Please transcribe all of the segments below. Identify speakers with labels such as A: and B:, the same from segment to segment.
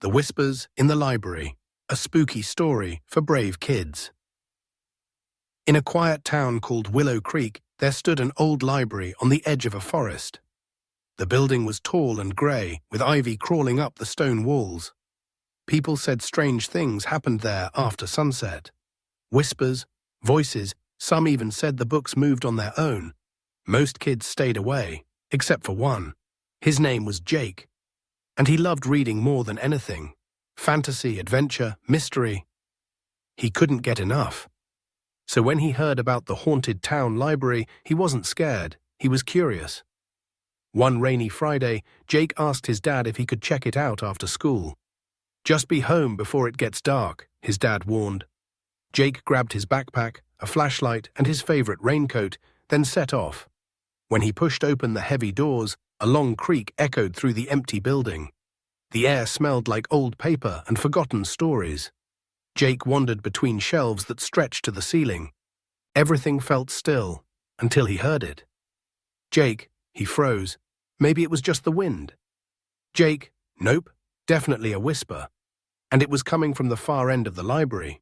A: The Whispers in the Library, a spooky story for brave kids. In a quiet town called Willow Creek, there stood an old library on the edge of a forest. The building was tall and grey, with ivy crawling up the stone walls. People said strange things happened there after sunset. Whispers, voices, some even said the books moved on their own. Most kids stayed away, except for one. His name was Jake, and he loved reading more than anything. Fantasy, adventure, mystery. He couldn't get enough. So when he heard about the haunted town library, he wasn't scared, he was curious. One rainy Friday, Jake asked his dad if he could check it out after school. "Just be home before it gets dark," his dad warned. Jake grabbed his backpack, a flashlight, and his favorite raincoat, then set off. When he pushed open the heavy doors, a long creak echoed through the empty building. The air smelled like old paper and forgotten stories. Jake wandered between shelves that stretched to the ceiling. Everything felt still, until he heard it. "Jake," he froze. Maybe it was just the wind. "Jake," nope, definitely a whisper. And it was coming from the far end of the library.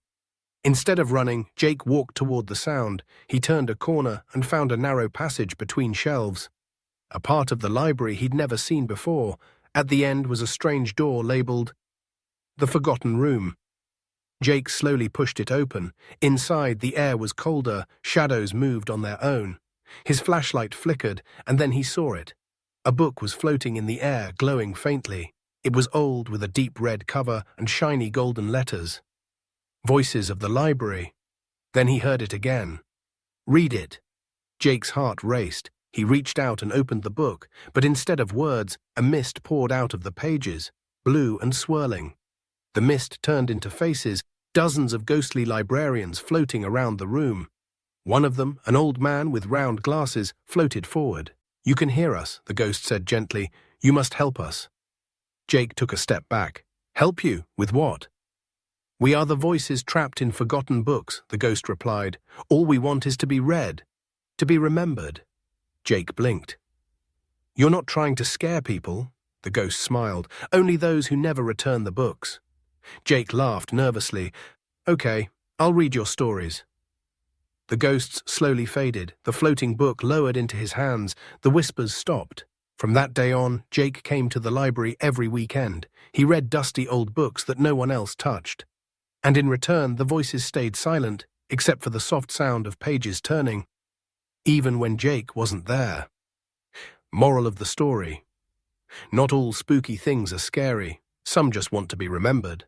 A: Instead of running, Jake walked toward the sound. He turned a corner and found a narrow passage between shelves. A part of the library he'd never seen before. At the end was a strange door labeled The Forgotten Room. Jake slowly pushed it open. Inside, the air was colder, shadows moved on their own. His flashlight flickered, and then he saw it. A book was floating in the air, glowing faintly. It was old, with a deep red cover and shiny golden letters. Voices of the Library. Then he heard it again. "Read it." Jake's heart raced. He reached out and opened the book, but instead of words, a mist poured out of the pages, blue and swirling. The mist turned into faces, dozens of ghostly librarians floating around the room. One of them, an old man with round glasses, floated forward. "You can hear us," the ghost said gently. "You must help us." Jake took a step back. "Help you? With what?" "We are the voices trapped in forgotten books," the ghost replied. "All we want is to be read, to be remembered." Jake blinked. "You're not trying to scare people," the ghost smiled. "Only those who never return the books." Jake laughed nervously. "Okay, I'll read your stories." The ghosts slowly faded. The floating book lowered into his hands. The whispers stopped. From that day on, Jake came to the library every weekend. He read dusty old books that no one else touched. And in return, the voices stayed silent, except for the soft sound of pages turning, even when Jake wasn't there. Moral of the story: not all spooky things are scary. Some just want to be remembered.